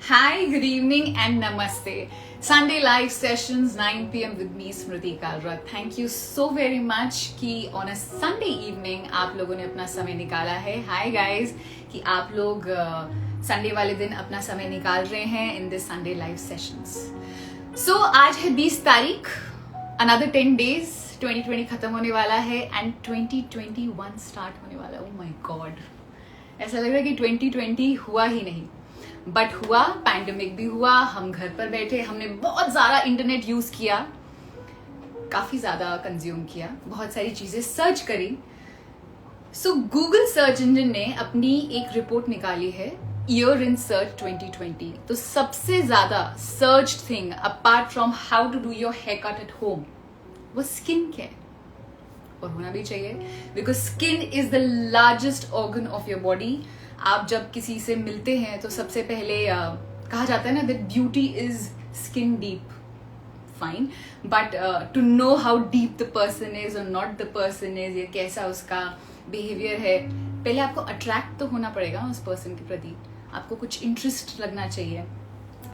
Hi, good evening and namaste. Sunday live sessions 9 p.m. with me Smriti Kalra. Thank you so very much कि on a Sunday evening आप लोगों ने अपना समय निकाला है. Hi guys कि आप लोग Sunday वाले दिन अपना समय निकाल रहे हैं in this Sunday live sessions. So आज है 20 तारीख. Another 10 days. 2020 खत्म होने वाला है and 2021 start होने वाला है. Oh my God. ऐसा लग रहा है कि 2020 हुआ ही नहीं. बट हुआ, पैंडेमिक भी हुआ, हम घर पर बैठे, हमने बहुत ज़्यादा इंटरनेट यूज़ किया, काफ़ी ज़्यादा कंज्यूम किया, बहुत सारी चीज़ें सर्च करी. सो गूगल सर्च इंजन ने अपनी एक रिपोर्ट निकाली है ईयर इन सर्च 2020. तो सबसे ज़्यादा search thing apart from how to do your haircut at home वो स्किन केयर. और होना भी चाहिए because skin is the largest organ of your body. आप जब किसी से मिलते हैं तो सबसे पहले कहा जाता है ना that beauty is skin deep. Fine, but to know how deep the person is और नॉट द पर्सन इज, या कैसा उसका बिहेवियर है, पहले आपको अट्रैक्ट तो होना पड़ेगा उस पर्सन के प्रति, आपको कुछ इंटरेस्ट लगना चाहिए.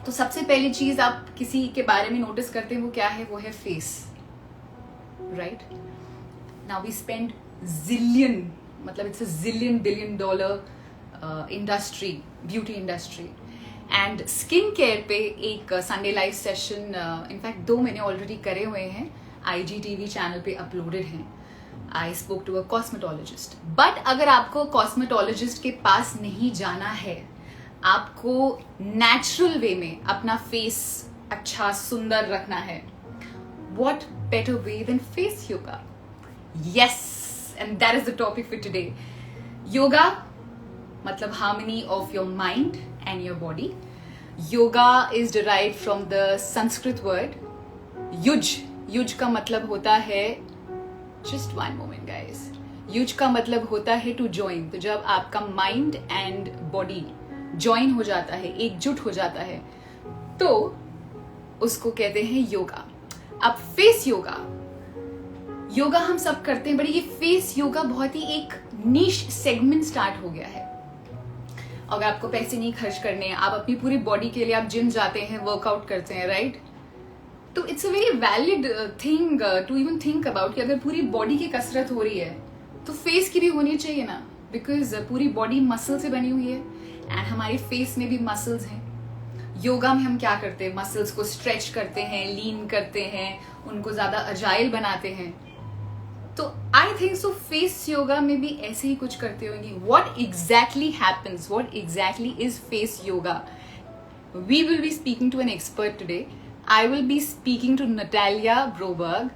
तो सबसे पहली चीज आप किसी के बारे में नोटिस करते हैं वो क्या है, वो है face. Right now we spend zillion, मतलब it's a zillion billion dollar industry, beauty industry. And skin care पे एक संडे लाइव सेशन इनफैक्ट 2 मैंने ऑलरेडी करे हुए हैं, IGTV चैनल पे अपलोडेड हैं. I spoke to a cosmetologist. But अगर आपको कॉस्मेटोलॉजिस्ट के पास नहीं जाना है, आपको नेचुरल वे में अपना फेस अच्छा सुंदर रखना है, what better way than face yoga? Yes, and that is the topic for today. Yoga मतलब harmony of your mind and your body. Yoga is derived from the Sanskrit word use. Use का मतलब होता है, just one moment guys, use का मतलब होता है to join. तो जब आपका mind and body join हो जाता है, एकजुट हो जाता है, तो उसको कहते हैं योगा. अब फेस योगा, योगा हम सब करते हैं, बट ये फेस योगा बहुत ही एक नीश सेगमेंट स्टार्ट हो गया है. अगर आपको पैसे नहीं खर्च करने, आप अपनी पूरी बॉडी के लिए आप जिम जाते हैं, वर्कआउट करते हैं, राइट? तो it's a very valid thing to even think about कि अगर पूरी बॉडी की कसरत हो रही है तो फेस की भी होनी चाहिए ना, बिकॉज पूरी बॉडी मसल से बनी हुई है एंड हमारे फेस में भी मसल्स हैं. योगा में हम क्या करते हैं, मसल्स को स्ट्रेच करते हैं, लीन करते हैं, उनको ज्यादा अजाइल बनाते हैं. तो I think so face yoga में भी ऐसे ही कुछ करते होंगे. What exactly happens, what exactly is face yoga? We will be speaking to an expert today. I will be speaking to Natalia Broberg.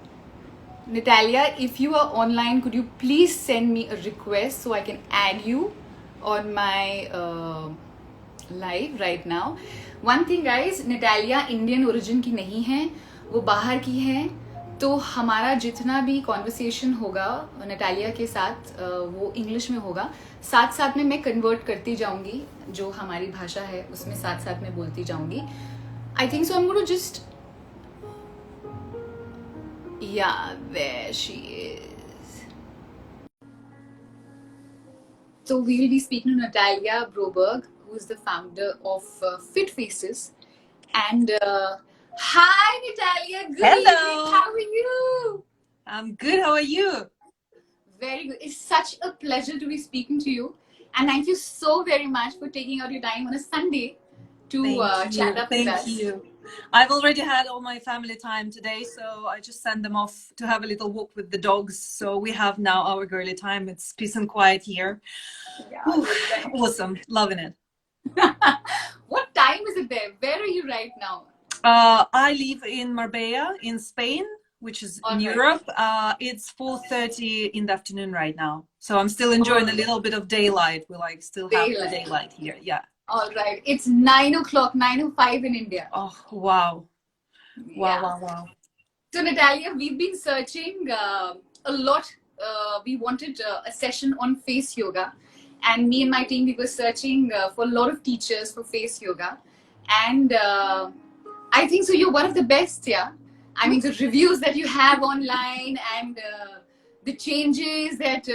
Natalia, if you are online, could you please send me a request so I can add you on my live right now? One thing guys, Natalia Indian origin की नहीं है, वो बाहर की है. तो हमारा जितना भी कॉन्वर्सेशन होगा नटालिया के साथ वो इंग्लिश में होगा. साथ साथ में मैं कन्वर्ट करती जाऊंगी, जो हमारी भाषा है उसमें साथ साथ में बोलती जाऊंगी. I think so I am going to just, yeah there she is. So we will be speaking to Natalia Broberg, who is the founder of Fit Faces. And hi, Natalia. Good Hello. evening. How are you? I'm good. How are you? Very good. It's such a pleasure to be speaking to you. And thank you so very much for taking out your time on a Sunday to chat up with us. Thank you. I've already had all my family time today, so I just send them off to have a little walk with the dogs. So we have now our girly time. It's peace and quiet here. Yeah, awesome. Loving it. What time is it there? Where are you right now? I live in Marbella in Spain, which is in Europe. It's 4:30 in the afternoon right now. So I'm still enjoying a little bit of daylight. We like still have the daylight here. Yeah. All right. It's 9 o'clock, 9:05 in India. Oh, wow. Wow. So Natalia, we've been searching a lot. We wanted a session on face yoga. And me and my team, we were searching for a lot of teachers for face yoga. And I think so you're one of the best, yeah? I mean, the reviews that you have online and the changes that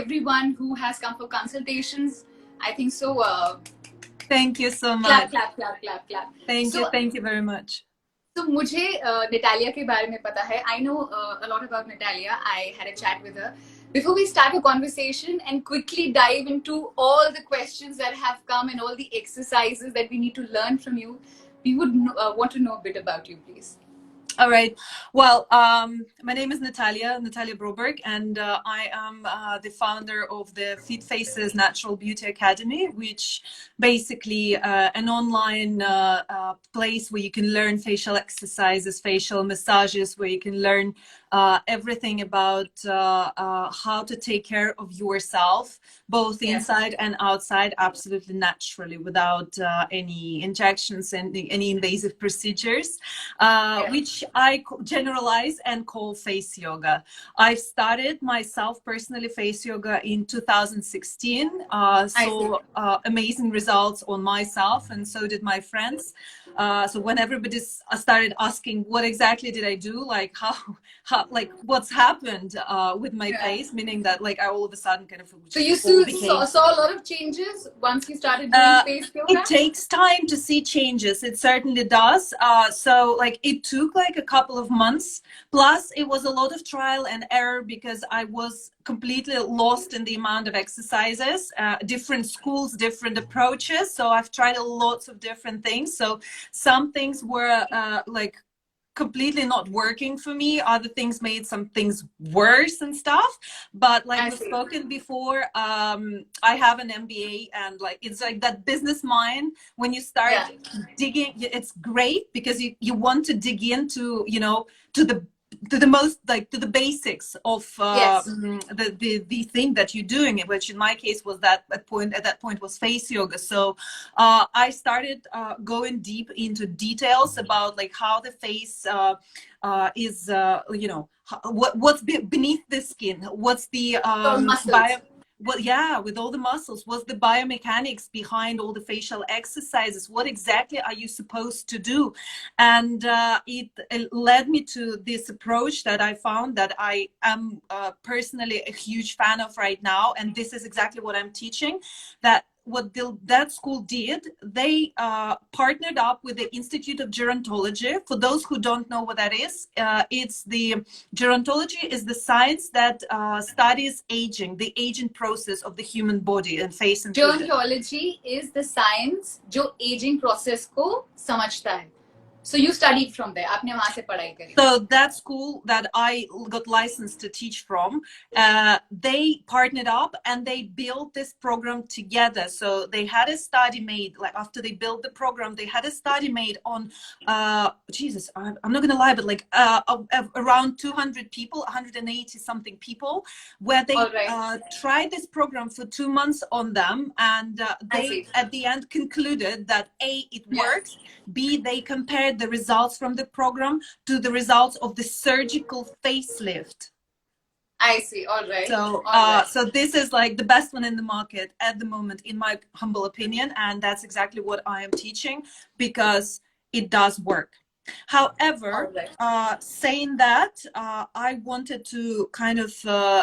everyone who has come for consultations, I think so Thank you so Clap, much. clap, clap, clap, clap. Thank you very much. So मुझे Natalia के बारे में पता है. I know a lot about Natalia. I had a chat with her. Before we start a conversation and quickly dive into all the questions that have come and all the exercises that we need to learn from you, we would want to know a bit about you, please. All right. Well, my name is Natalia Broberg, and I am the founder of the Fit Faces Natural Beauty Academy, which basically an online place where you can learn facial exercises, facial massages, where you can learn everything about how to take care of yourself, both inside and outside, absolutely naturally, without any injections and any invasive procedures, which I generalize and call face yoga. I've started myself personally face yoga in 2016. So amazing results on myself, and so did my friends. So when everybody started asking what exactly did I do, like how like what's happened with my face, meaning that like I all of a sudden kind of so you saw a lot of changes once you started doing face yoga? It takes time to see changes. It certainly does. So like it took like a couple of months, plus it was a lot of trial and error because I was completely lost in the amount of exercises, different schools, different approaches. So I've tried lots of different things. So some things were like completely not working for me. Other things made some things worse and stuff. But like we've spoken before, I have an MBA, and like it's like that business mind. When you start digging, it's great because you want to dig into, you know, to the most, like to the basics of the thing that you're doing, which in my case was at that point was face yoga. So I started going deep into details about like how the face is, you know, what's beneath the skin, what's the with all the muscles, what's the biomechanics behind all the facial exercises, what exactly are you supposed to do? And it led me to this approach that I found that I am personally a huge fan of right now, and this is exactly what I'm teaching. That what that school did, they partnered up with the Institute of Gerontology. For those who don't know what that is, it's the gerontology is the science that studies aging, the aging process of the human body and face. And gerontology is the science जो aging process को समझता है. So you studied from there. आपने वहाँ से पढ़ाई करी. So that school that I got licensed to teach from, they partnered up and they built this program together. So they had a study made, like after they built the program, they had a study made on, Jesus, I'm not going to lie, but like around 200 people, 180 something people, where they tried this program for 2 months on them. And they at the end concluded that A, it works, B, they compared the results from the program to the results of the surgical facelift. I see. All right. So, so this is like the best one in the market at the moment, in my humble opinion, and that's exactly what I am teaching because it does work. However, saying that, I wanted to kind of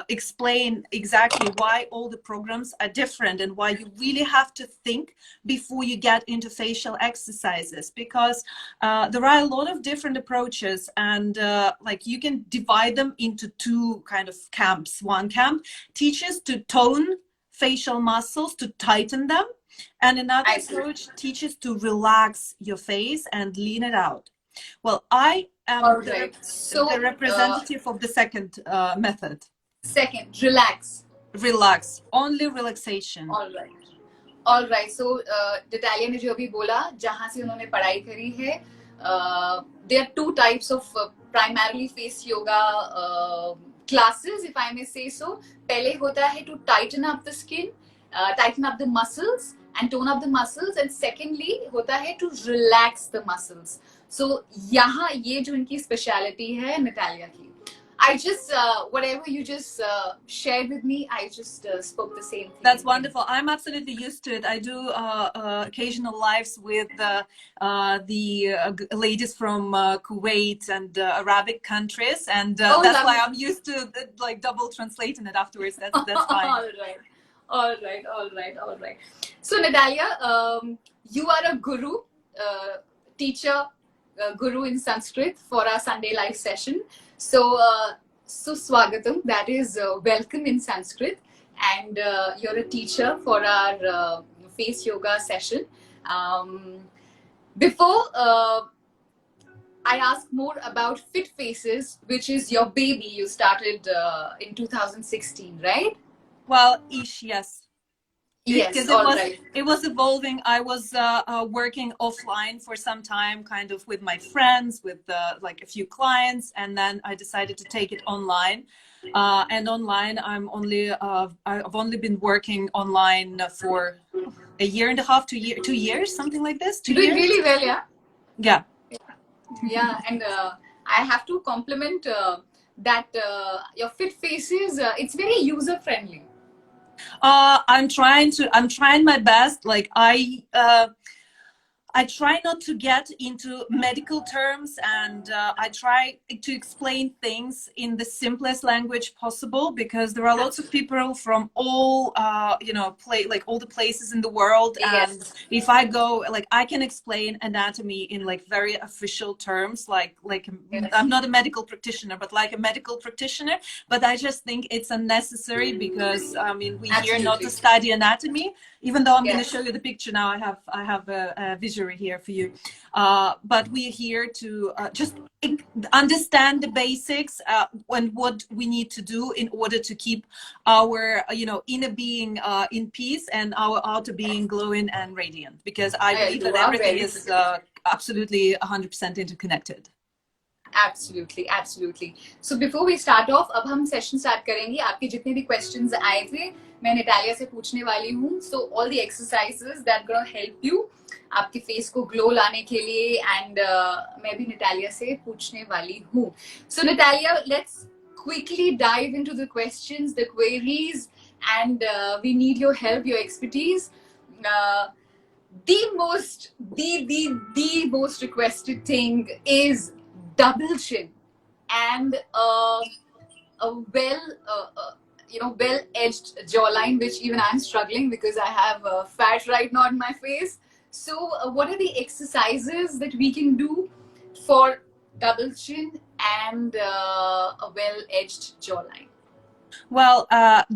explain exactly why all the programs are different and why you really have to think before you get into facial exercises, because there are a lot of different approaches, and like you can divide them into two kind of camps. One camp teaches to tone facial muscles, to tighten them, and another approach teaches to relax your face and lean it out. Well, I am the representative of the second method. Second, relax. Relax. Only relaxation. All right. So, Natalia ने जो अभी बोला, जहाँ से उन्होंने पढ़ाई करी है, there are two types of primarily face yoga classes, if I may say so. पहले होता है to tighten up the skin, tighten up the muscles and tone up the muscles, and secondly होता है to relax the muscles. So यहाँ ये जो इनकी speciality है Natalia की. I just whatever you just shared with me, I just spoke the same thing. That's wonderful. I'm absolutely used to it. I do occasional lives with the ladies from Kuwait and Arabic countries, and that's why I'm used to like double translating it afterwards. That's fine. All right, all right, all right. So, Natalia, you are a guru, teacher, guru in Sanskrit for our Sunday live session. So, Swagatam, that is welcome in Sanskrit, and you're a teacher for our face yoga session. Um, before I ask more about Fit Faces, which is your baby you started in 2016, right? Well, ish, yes. Yes, Because all right. it was evolving. I was working offline for some time, kind of with my friends, with like a few clients, and then I decided to take it online. And online, I've only been working online for a year and a half, 2 years, something like this. You're doing 2 years. really well, yeah. Yeah. Yeah, and I have to compliment that your Fit Faces. It's very user friendly. I'm trying my best. Like I try not to get into medical terms, and I try to explain things in the simplest language possible, because there are lots of people from all, like all the places in the world. Yes. And if I go, like, I can explain anatomy in like very official terms, like Yes. I'm not a medical practitioner, but like a medical practitioner. But I just think it's unnecessary, because I mean, we're here not to study anatomy. Even though I'm going to show you the picture now, I have a visual here for you, but we're here to just understand the basics and what we need to do in order to keep our inner being in peace and our outer being glowing and radiant, because I believe that everything is absolutely 100% interconnected. Absolutely, absolutely. So before we start off, अब हम session start करेंगे. आपके जितने भी questions आए थे, मैं Natalia से पूछने वाली हूँ. So all the exercises that gonna help you आपके face को glow लाने के लिए, and मैं भी नटालिया से पूछने वाली हूँ. So Natalia, let's quickly dive into the questions, the queries, and we need your help, your expertise. The most requested thing is double chin and a well-edged jawline, which even I'm struggling because I have fat right now on my face. So what are the exercises that we can do for double chin and a well-edged jawline? Well,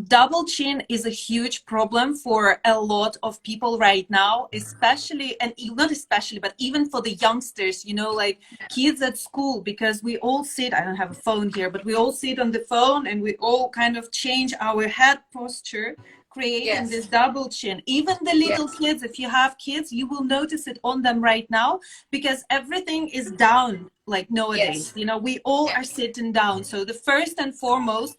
double chin is a huge problem for a lot of people right now, especially, and not especially, but even for the youngsters, like kids at school, because we all sit, I don't have a phone here, but we all sit on the phone and we all kind of change our head posture, creating this double chin. Even the little kids, if you have kids, you will notice it on them right now, because everything is down, like nowadays. We all are sitting down. So the first and foremost,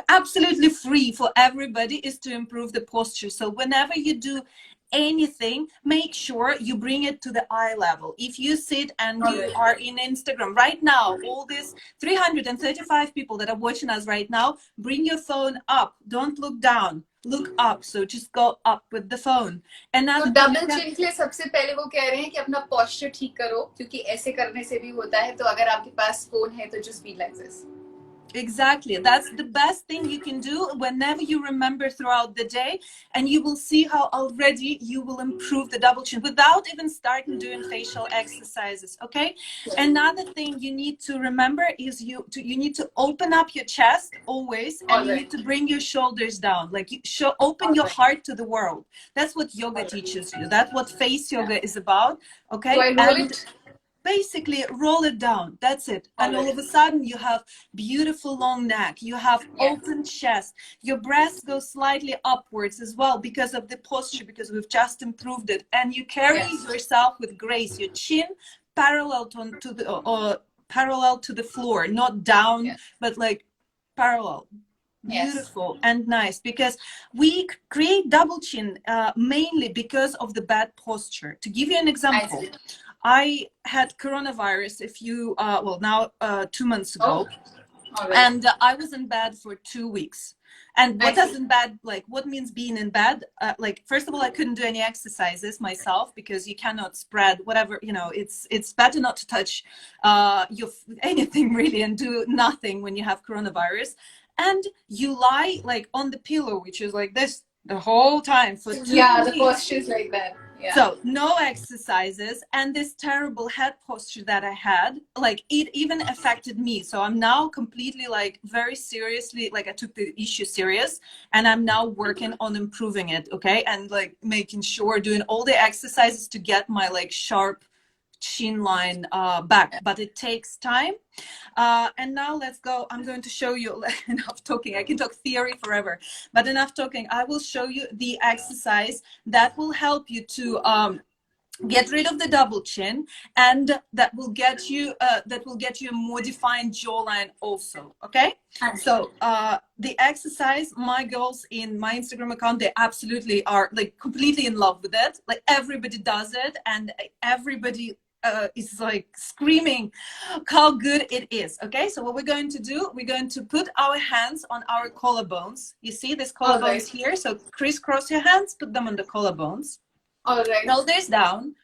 absolutely free for everybody, is to improve the posture. So whenever you do anything, make sure you bring it to the eye level. If you sit and you are in Instagram right now, all these 335 people that are watching us right now, bring your phone up. Don't look down, look up. So just go up with the phone. And तो double chin के लिए सबसे पहले वो कह रहे हैं कि अपना पोस्चर ठीक करो, क्योंकि ऐसे करने से भी होता है. तो अगर आपके पास फोन है तो just be like this. Exactly. That's the best thing you can do whenever you remember throughout the day, and you will see how already you will improve the double chin without even starting doing facial exercises. Okay. Another thing you need to remember is you need to open up your chest always, and you need to bring your shoulders down. Like open your heart to the world. That's what yoga teaches you. That's what face yoga is about. Okay. So I roll it. Basically roll it down. That's it. And all of a sudden you have beautiful long neck, you have open chest, your breasts go slightly upwards as well because of the posture, because we've just improved it, and you carry yourself with grace. Your chin parallel to the floor, not down, but like parallel. Beautiful and nice, because we create double chin mainly because of the bad posture. To give you an example, I had coronavirus 2 months ago, and I was in bed for 2 weeks. And what does in bed, like, what means being in bed? Like, first of all, I couldn't do any exercises myself, because you cannot spread whatever, it's better not to touch anything really, and do nothing when you have coronavirus. And you lie like on the pillow, which is like this, the whole time for 2 Yeah, the weeks. posture is like that. Yeah. So no exercises, and this terrible head posture that I had, like it even affected me. So I'm now completely like very seriously, like I took the issue serious, and I'm now working on improving it. Okay, and like making sure doing all the exercises to get my like sharp chin line back, but it takes time. And now let's go. I'm going to show you enough talking. I can talk theory forever, but enough talking. I will show you the exercise that will help you to get rid of the double chin, and that will get you a more defined jawline also. Okay, so the exercise, my girls in my Instagram account, they absolutely are like completely in love with it. Like everybody does it, and everybody is like screaming how good it is. Okay, so what we're going to do, we're going to put our hands on our collarbones. You see this collarbones here, so crisscross your hands, put them on the collarbones. All right. Shoulders down,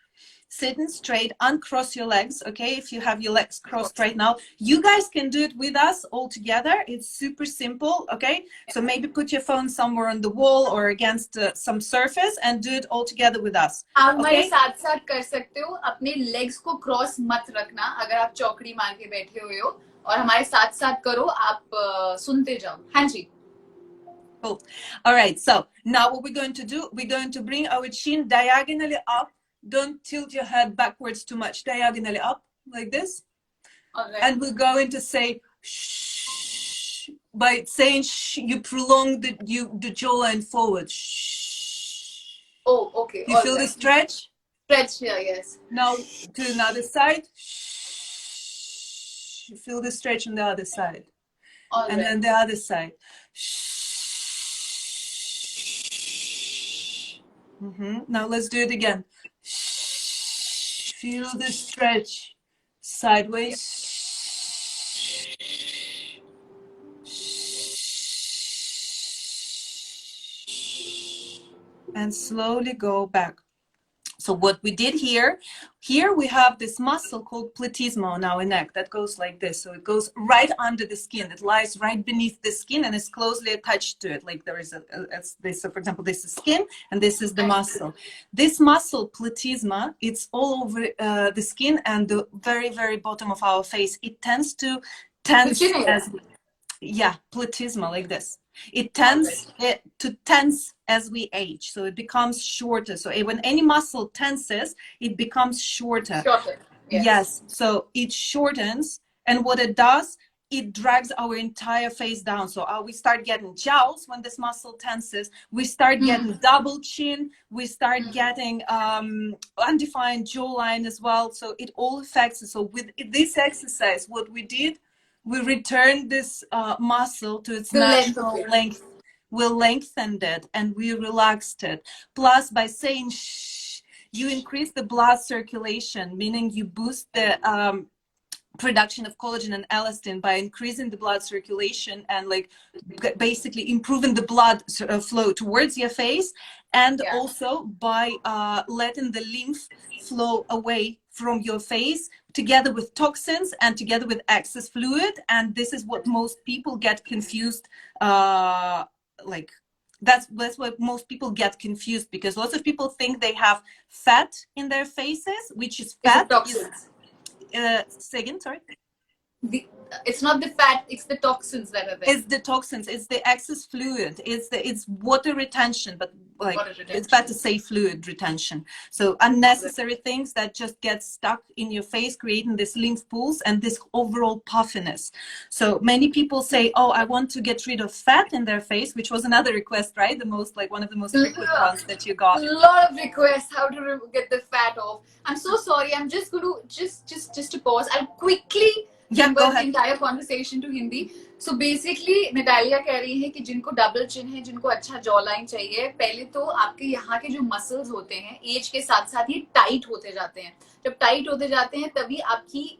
sitting straight, uncross your legs. Okay, if you have your legs crossed right now, you guys can do it with us all together. It's super simple. Okay, so maybe put your phone somewhere on the wall or against some surface and do it all together with us. आप हमारे साथ साथ कर सकते हो. अपने legs को cross मत रखना अगर आप चौकड़ी मार के बैठे हुए हो, और हमारे साथ साथ करो. आप सुनते जाओ. हाँ जी. Cool. All right, so now what we're going to do, we're going to bring our chin diagonally up. Don't tilt your head backwards too much. Diagonally up like this. All right. And we're going to say shh. By saying shh, you prolong the jawline forward. Shh. Oh, okay. You feel the stretch? Stretch here, yes. Now to another side. Shh. You feel the stretch on the other side. And then the other side. Shh. Now let's do it again. Feel the stretch sideways. And slowly go back. So what we did here we have this muscle called platysma on our neck that goes like this. So it goes right under the skin. It lies right beneath the skin and is closely attached to it. Like there is this. So for example, this is skin and this is the muscle. This muscle platysma, it's all over the skin and the very, very bottom of our face. It tends to tense as, yeah, platysma like this. It tends to tense as we age, so it becomes shorter. So when any muscle tenses, it becomes shorter. Yes, so it shortens, and what it does, it drags our entire face down. So we start getting jowls when this muscle tenses. We start getting double chin. We start getting undefined jawline as well. So it all affects us. So with this exercise, what we did, we returned this muscle to its natural length. We lengthened it and we relaxed it. Plus, by saying shh, you increase the blood circulation, meaning you boost the production of collagen and elastin by increasing the blood circulation and like basically improving the blood flow towards your face, and also by letting the lymph flow away from your face together with toxins and together with excess fluid. And this is what most people get confused, like that's what most people get confused, because lots of people think they have fat in their faces, which is fat. Say again, sorry. It's not the fat, it's the toxins that are there. It's the toxins, it's the excess fluid, it's water retention, but like it's better to say fluid retention. So unnecessary things that just get stuck in your face, creating this lymph pools and this overall puffiness. So many people say, oh, I want to get rid of fat in their face, which was another request, right? The most, like one of the most frequent ones that you got. A lot of requests how to get the fat off. I'm so sorry, I'm just going to just to pause. I'll quickly convert the entire conversation to Hindi. So basically, Natalia कह रही है कि जिनको double chin है, जिनको अच्छा jaw line चाहिए, पहले तो आपके यहाँ के जो मसल्स होते हैं एज के साथ साथ ये टाइट होते जाते हैं. जब टाइट होते जाते हैं तभी आपकी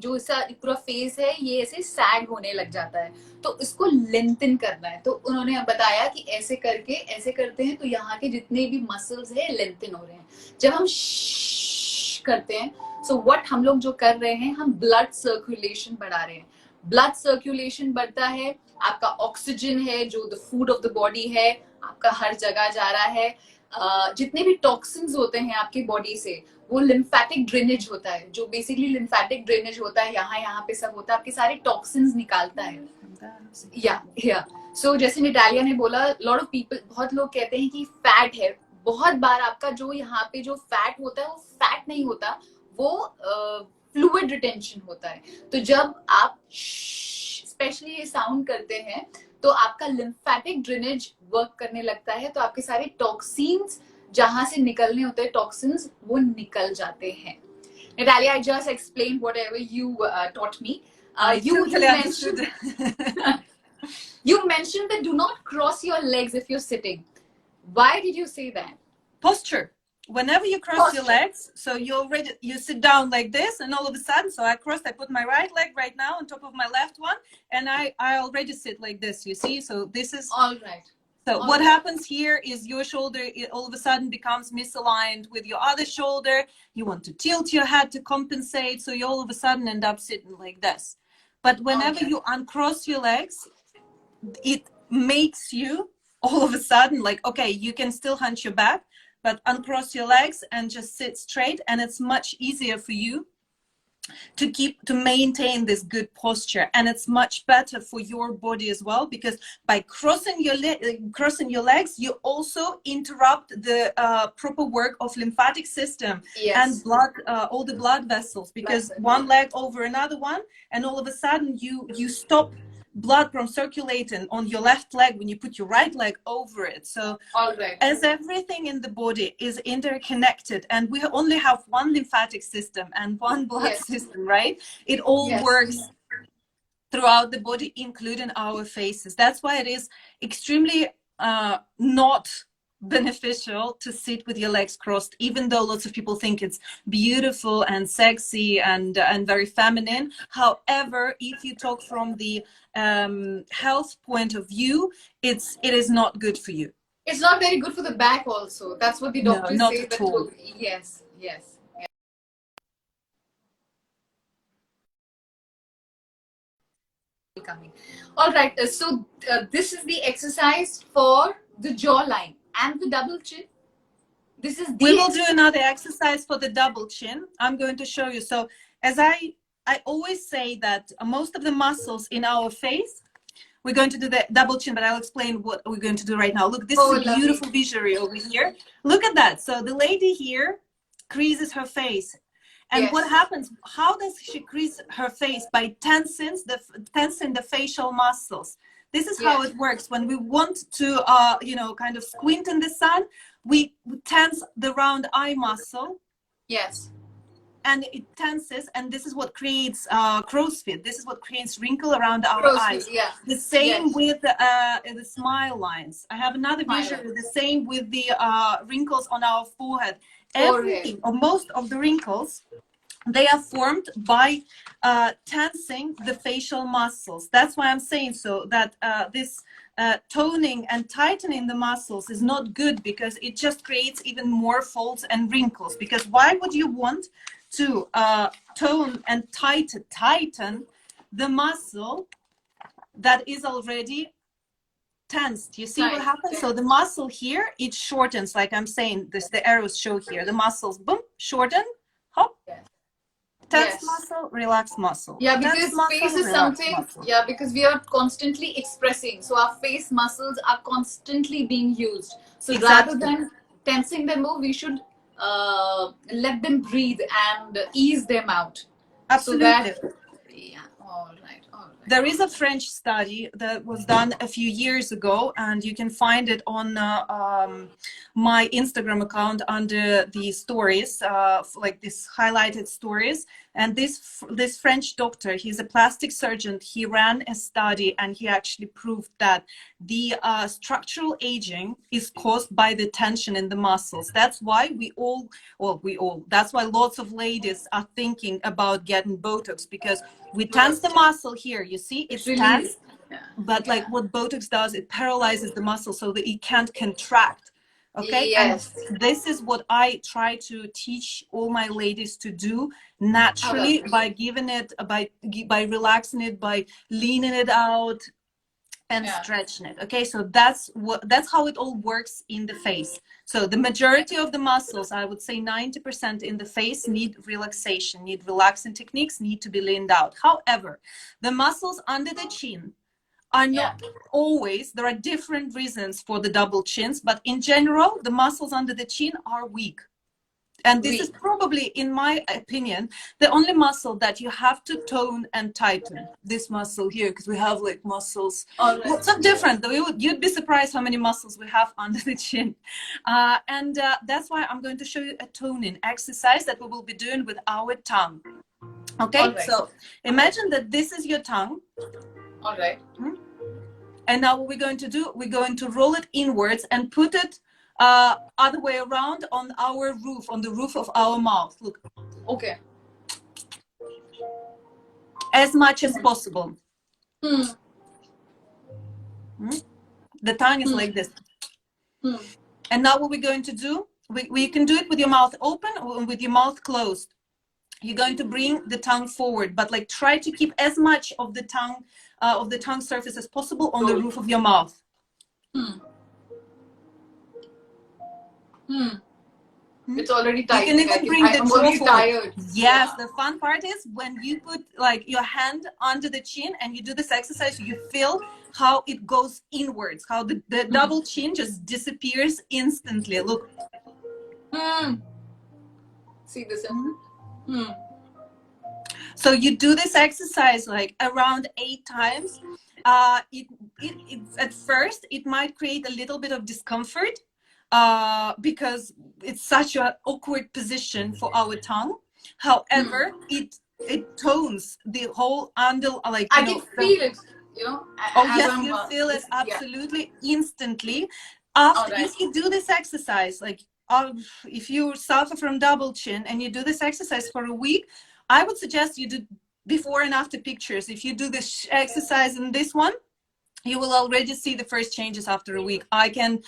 जो ऐसा पूरा फेस है ये ऐसे सैग होने लग जाता है. तो इसको लेंथन करना है. तो उन्होंने बताया कि ऐसे करके ऐसे करते हैं तो यहाँ के जितने भी मसल्स है लेंथन हो रहे हैं. जब हम करते हैं, सो व्हाट हम लोग जो कर रहे हैं, हम ब्लड सर्कुलेशन बढ़ा रहे हैं. ब्लड सर्कुलेशन बढ़ता है, आपका ऑक्सीजन है जो the food of the body है आपका हर जगह जा रहा है। जितने भी टॉक्सिन्स होते हैं आपकी बॉडी से, वो लिम्फेटिक ड्रेनेज होता है, जो बेसिकली लिम्फेटिक ड्रेनेज होता है, यहाँ पे सब होता है, आपके सारे टॉक्सिन्स निकालता है। या सो जैसे निटालिया ने बोला, लॉट ऑफ पीपल, बहुत लोग कहते हैं कि फैट है। बहुत बार आपका जो यहाँ पे जो फैट होता है वो फैट नहीं होता, वो फ्लूइड रिटेंशन होता है। तो जब आप स्पेशली ये साउंड करते हैं तो आपका लिम्फेटिक ड्रेनेज वर्क करने लगता है, तो आपके सारे टॉक्सिन्स जहां से निकलने होते हैं टॉक्सिन्स, वो निकल जाते हैं। Natalia, I just explained whatever you taught me. You mentioned you mentioned that do not cross your legs if you're sitting. Why did you say that? Posture. Whenever you cross your legs, so you sit down like this, and all of a sudden, so I put my right leg right now on top of my left one, and I already sit like this, you see? So this is all right. So what happens here is your shoulder all of a sudden becomes misaligned with your other shoulder. You want to tilt your head to compensate, so you all of a sudden end up sitting like this. But whenever you uncross your legs, it makes you all of a sudden like, okay, you can still hunch your back, but uncross your legs and just sit straight, and it's much easier for you to maintain this good posture, and it's much better for your body as well, because by crossing your legs, you also interrupt the proper work of lymphatic system and blood, all the blood vessels, because one leg over another one, and all of a sudden you stop blood from circulating on your left leg when you put your right leg over it. So as everything in the body is interconnected, and we only have one lymphatic system and one blood system, right? It all works throughout the body, including our faces. That's why it is extremely not beneficial to sit with your legs crossed, even though lots of people think it's beautiful and sexy and very feminine. However, if you talk from the health point of view, it is not good for you. It's not very good for the back also. That's what the doctors not say. At all. Yes. Coming. All right, so this is the exercise for the jawline and the double chin. We will do another exercise for the double chin. I'm going to show you. So as I always say that most of the muscles in our face, we're going to do the double chin, but I'll explain what we're going to do right now. Look, this is a beautiful visual over here. Look at that. So the lady here creases her face. And what happens? How does she crease her face? By tensing the facial muscles. This is how it works. When we want to, kind of squint in the sun, we tense the round eye muscle. Yes. And it tenses, and this is what creates crow's feet. This is what creates wrinkle around our eyes. The same with the smile lines. I have another visual. The same with the wrinkles on our forehead. Everything, or most of the wrinkles, they are formed by tensing the facial muscles. That's why I'm saying so that this toning and tightening the muscles is not good, because it just creates even more folds and wrinkles. Because why would you want to tone and tighten the muscle that is already tensed? You see what happens? So the muscle here, it shortens, like I'm saying, the arrows show here. The muscles, boom, shorten, hop. Tense muscle, relaxed muscle. Yeah, because face is something. Yeah, because we are constantly expressing, so our face muscles are constantly being used. So rather than tensing them more, we should let them breathe and ease them out. Absolutely. So all right. There is a French study that was done a few years ago, and you can find it on my Instagram account under the stories, like this highlighted stories. And this French doctor, he's a plastic surgeon. He ran a study, and he actually proved that the structural aging is caused by the tension in the muscles. That's why that's why lots of ladies are thinking about getting Botox, because we tense the muscle here. You see, it's tense, but like what Botox does, it paralyzes the muscle so that it can't contract. Okay. Yes. And this is what I try to teach all my ladies to do naturally, by giving it, by relaxing it, by leaning it out and stretching it. Okay, so that's how it all works in the face. So the majority of the muscles, I would say 90% in the face, need relaxation, need relaxing techniques, need to be leaned out. However, the muscles under the chin are not always, there are different reasons for the double chins, but in general, the muscles under the chin are weak. And this is probably, in my opinion, the only muscle that you have to tone and tighten. This muscle here, because we have like muscles, well, so different. You'd be surprised how many muscles we have under the chin. And that's why I'm going to show you a toning exercise that we will be doing with our tongue. Okay, so imagine that this is your tongue. All right. And now what we're going to do, we're going to roll it inwards and put it other way around on our roof, on the roof of our mouth. Look. Okay. As much as possible. The tongue is like this. And now what we're going to do, we can do it with your mouth open or with your mouth closed. You're going to bring the tongue forward, but like try to keep as much of the tongue surface as possible on the roof of your mouth. It's already tight. You can even bring the jaw forward. Tired. Yes, the fun part is when you put like your hand under the chin and you do this exercise, you feel how it goes inwards, how the double chin just disappears instantly. Look. See this? So you do this exercise like around 8 times. At first, it might create a little bit of discomfort because it's such an awkward position for our tongue. However, it tones the whole under, like, I can feel it, you know. Oh yes, you feel it absolutely instantly. After, if you do this exercise, like if you suffer from double chin and you do this exercise for a week, I would suggest you do before and after pictures. If you do this exercise in this one, you will already see the first changes after a week. I can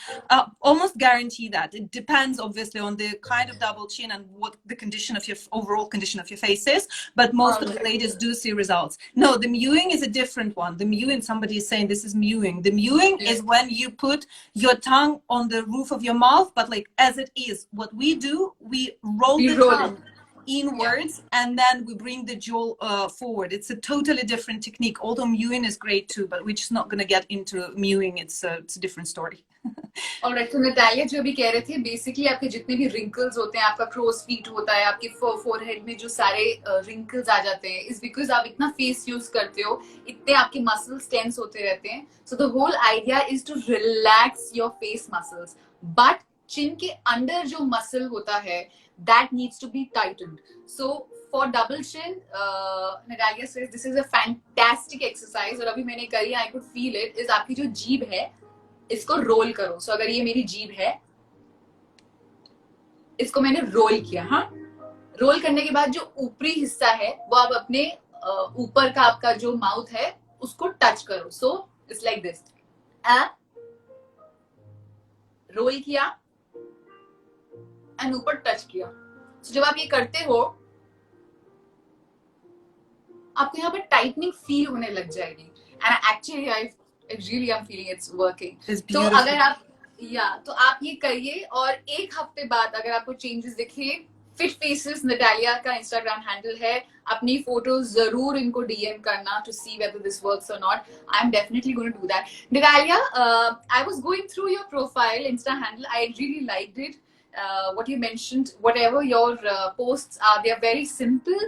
almost guarantee that. It depends obviously on the kind of double chin and what the condition of your overall condition of your face is, but most of the ladies do see results. No, the mewing is a different one. The mewing, somebody is saying this is mewing. The mewing is when you put your tongue on the roof of your mouth, but like as it is. What we do, we roll the tongue inwards and then we bring the jaw forward. It's a totally different technique, although mewing is great too, but we're just not going to get into mewing. It's a different story. Alright, so Natalia जो अभी कह रहे थे, basically आपके जितने भी wrinkles होते हैं, आपका crow's feet होता है, आपके forehead में जो सारे wrinkles आ जाते हैं, is because आप इतना face use करते हो, इतने आपके muscles tense होते रहते हैं. So the whole idea is to relax your face muscles, but chin के अंदर जो muscle होता है, that needs to be tightened. So for double chin, Natalia says this is a fantastic exercise. और अभी मैंने करी, I could feel it. is आपकी जो जीभ है, इसको रोल करो. So अगर ये मेरी जीभ है, इसको मैंने रोल किया. हाँ, रोल करने के बाद जो ऊपरी हिस्सा है, वो आप अपने ऊपर का आपका जो माउथ है, उसको टच करो. So it's like this. Roll किया and ऊपर टच किया. So जब आप ये करते हो, आपको यहाँ पे टाइटनिंग फील होने लग जाएगी. And actually I really am feeling it's working. तो अगर आप तो आप ये करिए और एक हफ्ते बाद अगर आपको चेंजेस दिखे, फिट फेसेस नटालिया का इंस्टाग्राम हैंडल है, अपनी फोटोज जरूर इनको डीएम करना to see whether this works or not. I'm definitely going to do that. Natalia, I was going through your profile, Insta handle. I really liked it. What you mentioned, whatever your posts are, they are very simple,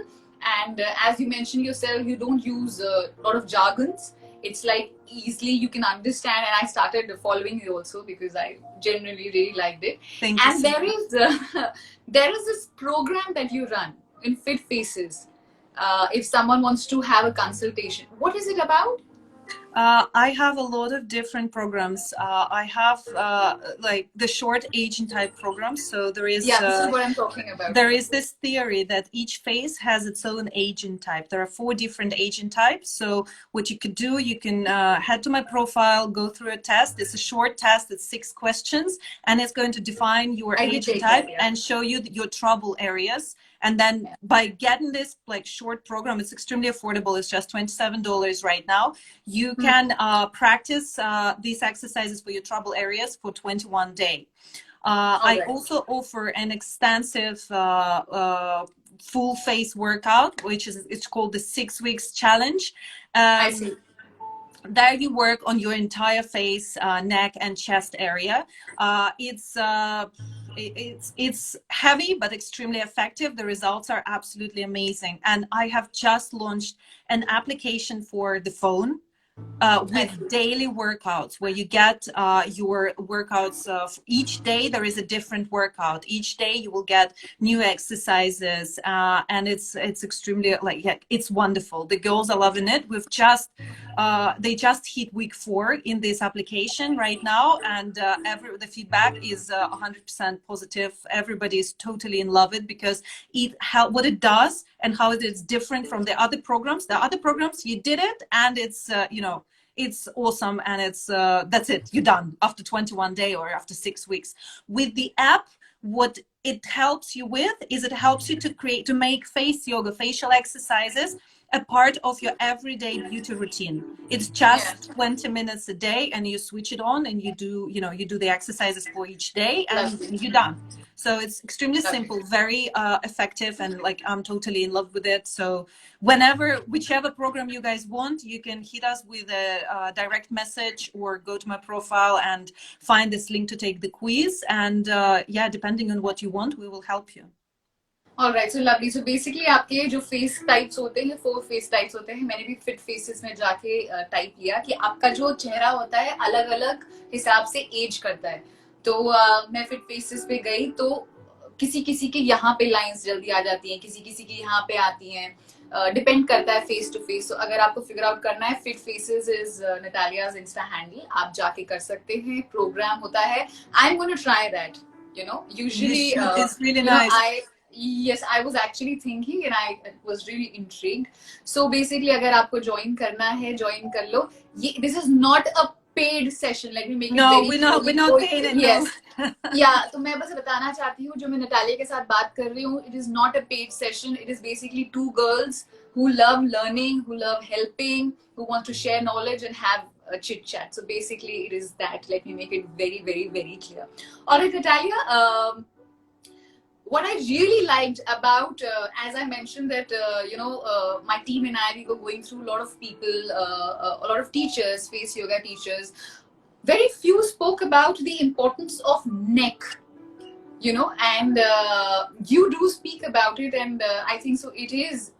and as you mentioned yourself, you don't use a lot of jargons. It's like easily you can understand, and I started following you also because I genuinely really liked it. Thank you. And there is this program that you run in Fit Faces. If someone wants to have a consultation, what is it about? I have a lot of different programs. I have like the short aging type programs. So there is this is what I'm talking about. There is this theory that each face has its own aging type. There are 4 different aging types. So what you could do, you can head to my profile, go through a test. It's a short test. It's 6 questions, and it's going to define your aging type and show you your trouble areas. And then by getting this like short program, it's extremely affordable. It's just $27 right now. You can practice these exercises for your trouble areas for 21 days. I also offer an extensive full face workout, which is, it's called the 6 weeks challenge. I see. There you work on your entire face, neck and chest area. It's heavy but extremely effective. The results are absolutely amazing. And I have just launched an application for the phone with daily workouts, where you get your workouts of each day. There is a different workout each day. You will get new exercises, and it's extremely it's wonderful. The girls are loving it. We've just they just hit week 4 in this application right now, and the feedback is 100% positive. Everybody is totally in love with it, because what it does and how it is different from the other programs. The other programs, you did it and it's it's awesome, and it's that's it, you're done after 21 days or after 6 weeks. With the app, what it helps you with is it helps you to make face yoga, facial exercises, a part of your everyday beauty routine. It's just 20 minutes a day, and you switch it on and you do the exercises for each day, and you're done. So it's extremely simple, very effective, and like I'm totally in love with it. So whichever program you guys want, you can hit us with a direct message or go to my profile and find this link to take the quiz. And yeah, depending on what you want, we will help you. Alright, so lovely. So basically आपके जो face types होते हैं, 4 face types होते हैं. मैंने भी Fit Faces में जाके टाइप किया कि आपका जो चेहरा होता है अलग-अलग हिसाब से एज करता है. तो मैं Fit Faces पे गई, तो किसी के यहाँ पे लाइंस जल्दी आ जाती हैं, किसी के यहाँ पे आती हैं. डिपेंड करता है फेस टू फेस. तो अगर आपको फिगर आउट करना है, Fit Faces is Natalia's Insta handle. आप जाके कर सकते हैं. प्रोग्राम होता है. I'm going to try that. Usually it's really nice. Yes, I was actually thinking, and I was really intrigued. So basically, अगर आपको join करना है, join कर लो. This is not a paid session. Let me make it very clear. we're not paid. Yes. Yeah. तो मैं बस बताना चाहती हूँ, जो मैं नटालिया के साथ बात कर रही हूँ, it is not a paid session. It is basically 2 girls who love learning, who love helping, who want to share knowledge and have a chit chat. So basically, it is that. Let me make it very, very, very clear. All right, Natalia. What I really liked about, as I mentioned, that my team and I, we were going through a lot of people, a lot of teachers, face yoga teachers. Very few spoke about the importance of neck, and you do speak about it, and I think so. It is,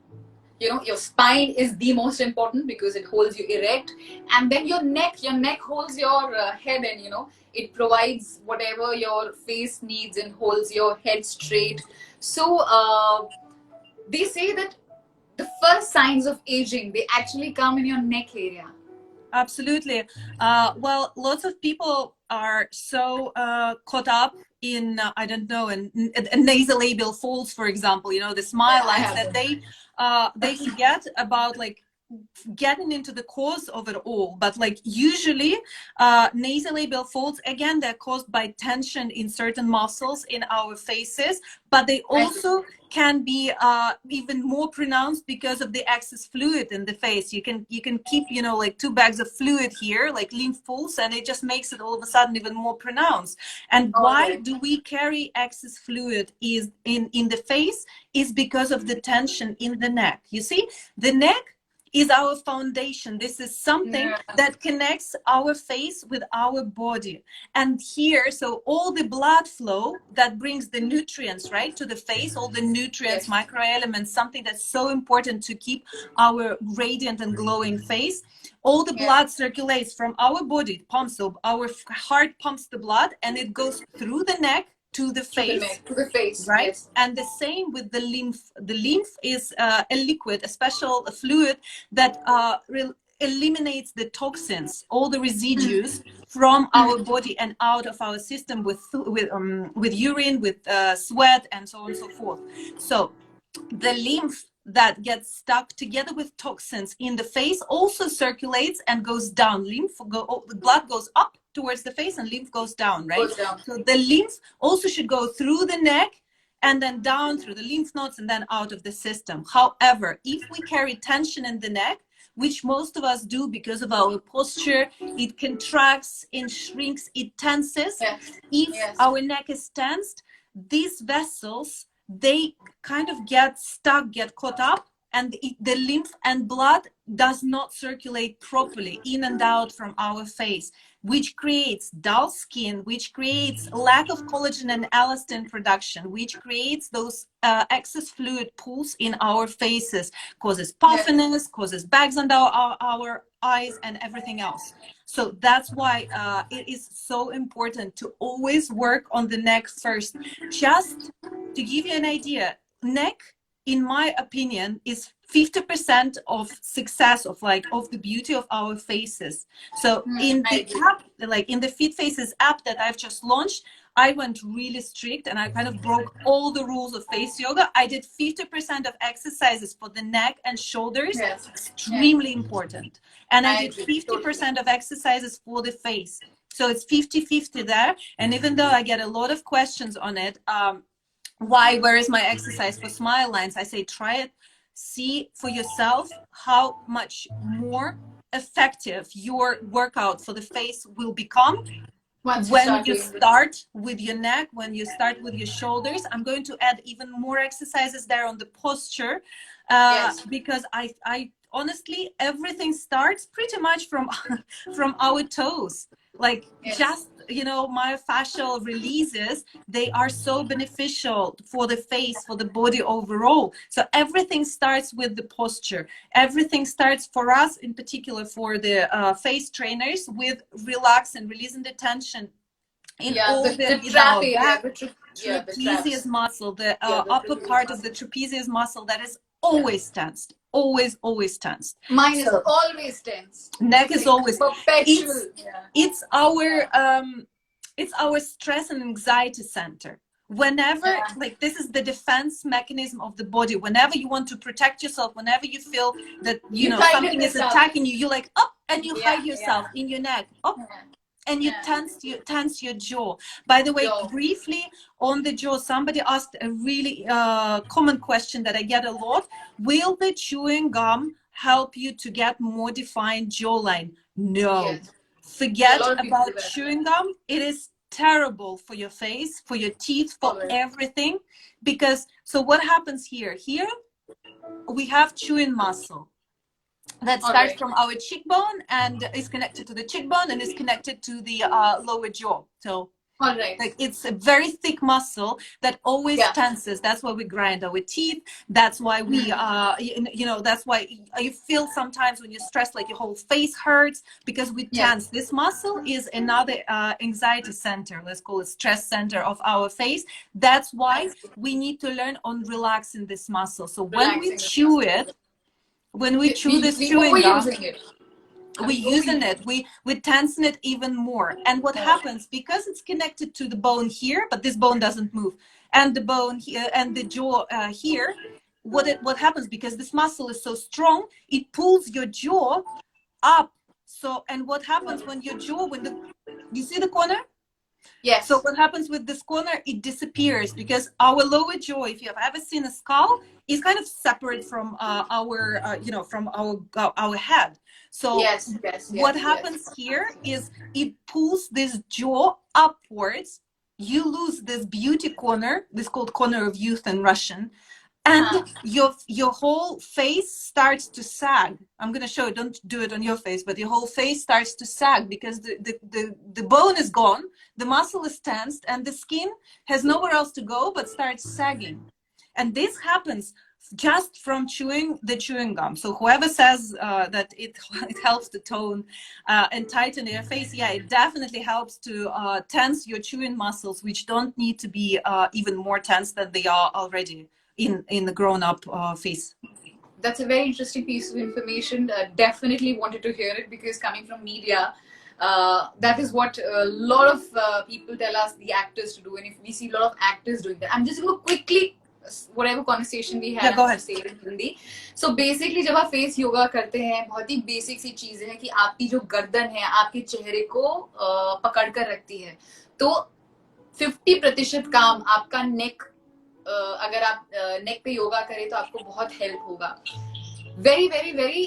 your spine is the most important because it holds you erect, and then your neck holds your head, and it provides whatever your face needs and holds your head straight. So they say that the first signs of aging, they actually come in your neck area. Absolutely. Well, lots of people are so caught up in I don't know, in nasolabial folds, for example, the smile lines, that they forget about like getting into the cause of it all. But like usually nasolabial folds, again, they're caused by tension in certain muscles in our faces, but they also can be even more pronounced because of the excess fluid in the face. You can keep like 2 bags of fluid here, like lymph pools, and it just makes it all of a sudden even more pronounced. And why do we carry excess fluid is in the face is because of the tension in the neck. You see, the neck is our foundation. This is something that connects our face with our body. And here, so all the blood flow that brings the nutrients, right, to the face, all the nutrients, microelements, something that's so important to keep our radiant and glowing face. All the blood circulates from our body, pumps, so our heart pumps the blood, and it goes through the neck to the face, right? Yes. And the same with the lymph. The lymph is a liquid, a special fluid that eliminates the toxins, all the residues from our body and out of our system with urine, with sweat, and so on and so forth. So the lymph that gets stuck together with toxins in the face also circulates and goes down. The blood goes up towards the face and lymph goes down, right? Goes down. So the lymph also should go through the neck and then down through the lymph nodes and then out of the system. However, if we carry tension in the neck, which most of us do because of our posture, it contracts, it shrinks, it tenses. Yes. If our neck is tensed, these vessels, they kind of get stuck, get caught up, and the lymph and blood does not circulate properly in and out from our face, which creates dull skin, which creates lack of collagen and elastin production, which creates those excess fluid pools in our faces, causes puffiness, causes bags under our eyes, and everything else. So that's why it is so important to always work on the neck first. Just to give you an idea, neck, in my opinion, is 50% of success of the beauty of our faces. So in the app, like in the Fit Faces app that I've just launched, I went really strict and I kind of broke all the rules of face yoga. I did 50% of exercises for the neck and shoulders, extremely important. And I did 50% of exercises for the face. So it's 50-50 there. And even though I get a lot of questions on it, where is my exercise for smile lines? I say, try it. See for yourself how much more effective your workout for the face will become when you start with your neck, when you start with your shoulders. I'm going to add even more exercises there on the posture, because I honestly, everything starts pretty much from our toes. Like just, myofascial releases, they are so beneficial for the face, for the body overall. So everything starts with the posture. Everything starts for us, in particular for the face trainers, with relax and releasing the tension in all the trapezius muscle, the upper part of the trapezius muscle that is always tensed. Always tensed. Mine is always tensed. Neck is always perpetual. It's our stress and anxiety center. Whenever, this is the defense mechanism of the body. Whenever you want to protect yourself, whenever you feel that something is attacking you, you're like up and you hide yourself in your neck. Up. And you tense your jaw. By the way, briefly on the jaw, somebody asked a really common question that I get a lot. Will the chewing gum help you to get more defined jawline? No. Forget about chewing gum. It is terrible for your face, for your teeth, for everything. Because, so what happens here? Here, we have chewing muscle that starts from our cheekbone and is connected to the cheekbone and is connected to the lower jaw. So it's a very thick muscle that always tenses. That's why we grind our teeth. That's why we that's why you feel sometimes when you're stressed like your whole face hurts, because we tense. This muscle is another anxiety center, let's call it stress center of our face. That's why we need to learn on relaxing this muscle. So when we chew it, when we chew this chewing gum, we're using it, we tension it even more. And what happens, because it's connected to the bone here, but this bone doesn't move, and the bone here and the jaw here, what happens, because this muscle is so strong, it pulls your jaw up. So, and what happens when your jaw, you see the corner? Yes. So what happens with this corner, it disappears, because our lower jaw, if you have ever seen a skull, is kind of separate from our head. So what happens here is it pulls this jaw upwards. You lose this beauty corner, this called corner of youth in Russian, and your whole face starts to sag. I'm going to show you, don't do it on your face, but your whole face starts to sag because the bone is gone, the muscle is tensed, and the skin has nowhere else to go but starts sagging. And this happens just from chewing the chewing gum. So whoever says that it helps to tone and tighten your face, it definitely helps to tense your chewing muscles, which don't need to be even more tense than they are already in the grown-up face. That's a very interesting piece of information. Definitely wanted to hear it, because coming from media, that is what a lot of people tell us the actors to do, and if we see a lot of actors doing that. I'm just going to quickly, whatever conversation we had, Yeah, go I'm ahead. just saying in Hindi. So basically जब आप face yoga करते हैं, बहुत ही basic सी चीजें हैं कि आपकी जो गर्दन है आपके चेहरे को पकड़ कर रखती है. तो 50% काम आपका नेक, अगर आप नेक पे योगा करें तो आपको बहुत हेल्प होगा. Very very very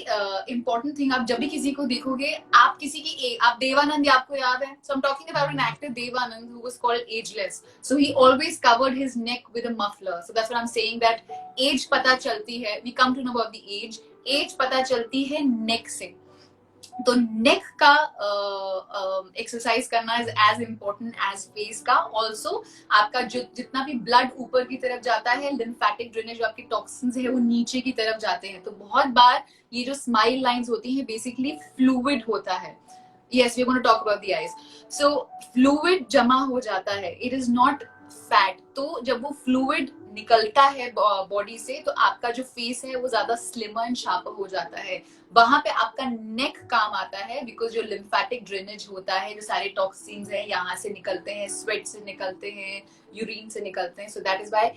important thing. आप जब भी किसी को देखोगे, आप किसी की आप देवानंद, आपको याद है? So I am talking about an actor Dev Anand who was called ageless. So he always covered his neck with a muffler. So that's what I am saying, that age पता चलती है, we come to know about the age पता चलती है नेक से. तो नेक का exercise करना is as important as face का. ऑल्सो आपका जो जितना भी ब्लड ऊपर की तरफ जाता है, लिम्फेटिक ड्रेनेज, जो आपके टॉक्सिन्स है वो नीचे की तरफ जाते हैं. तो बहुत बार ये जो स्माइल लाइंस होती हैं बेसिकली फ्लूइड होता है. yes, we're going to talk about the eyes. So fluid जमा हो जाता है, it is not fat. तो जब वो fluid निकलता है बॉडी से, तो आपका जो फेस है वो ज्यादा स्लिमर एंड शार्पर हो जाता है. वहां पे आपका नेक काम आता है, बिकॉज जो लिम्फेटिक ड्रेनेज होता है, जो सारे टॉक्सिन्स हैं यहाँ से निकलते हैं, स्वेट से निकलते हैं, यूरिन से निकलते हैं. सो दैट इज व्हाई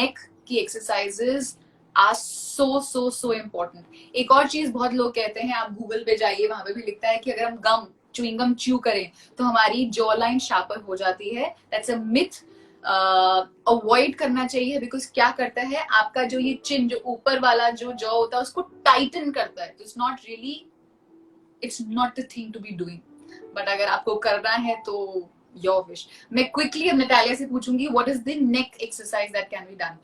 नेक की एक्सरसाइजेस आर सो इम्पोर्टेंट. एक और चीज बहुत लोग कहते हैं, आप गूगल पे जाइए, वहां पे भी लिखता है कि अगर हम गम च्युइंगम च्यू करें तो हमारी जॉ लाइन शार्पर हो जाती है. That's a myth. अवॉइड करना चाहिए, बिकॉज क्या करता है, आपका जो ये चिन, जो ऊपर वाला जो जॉ होता है, उसको टाइटन करता है. It's not really, it's not the thing to be doing. But अगर आपको करना है तो योर विश. मैं क्विकली अब नटालिया से पूछूंगी, what is the neck exercise that can be done.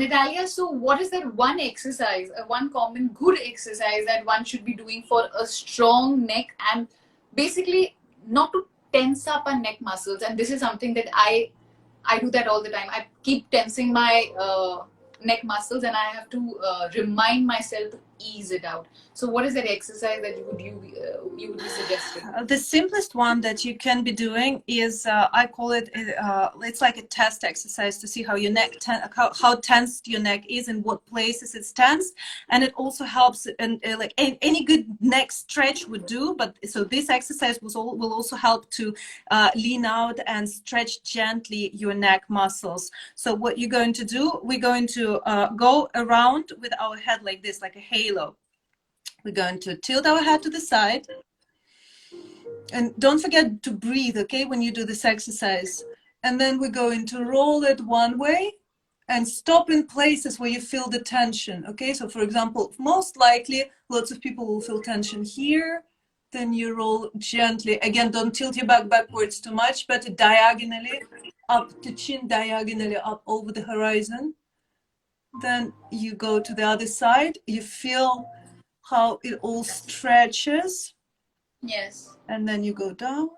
Natalia, so what is that one exercise, one common good exercise that one should be doing for a strong neck, and basically not to tense up our neck muscles? And this is something that I do that all the time. I keep tensing my neck muscles, and I have to remind myself to ease it out. So what is that exercise that you would be suggesting? The simplest one that you can be doing is I call it it's like a test exercise to see how your neck how tensed your neck is and what places it's tensed. And it also helps, and like any good neck stretch would do. But so this exercise will also help to lean out and stretch gently your neck muscles. So what you're going to do, we're going to go around with our head like this, like a halo. We're going to tilt our head to the side. And don't forget to breathe, okay, when you do this exercise. And then we're going to roll it one way and stop in places where you feel the tension, okay? So for example, most likely, lots of people will feel tension here. Then you roll gently. Again, don't tilt your back backwards too much, but diagonally up to chin, diagonally up over the horizon. Then you go to the other side. You feel how it all stretches. Yes. And then you go down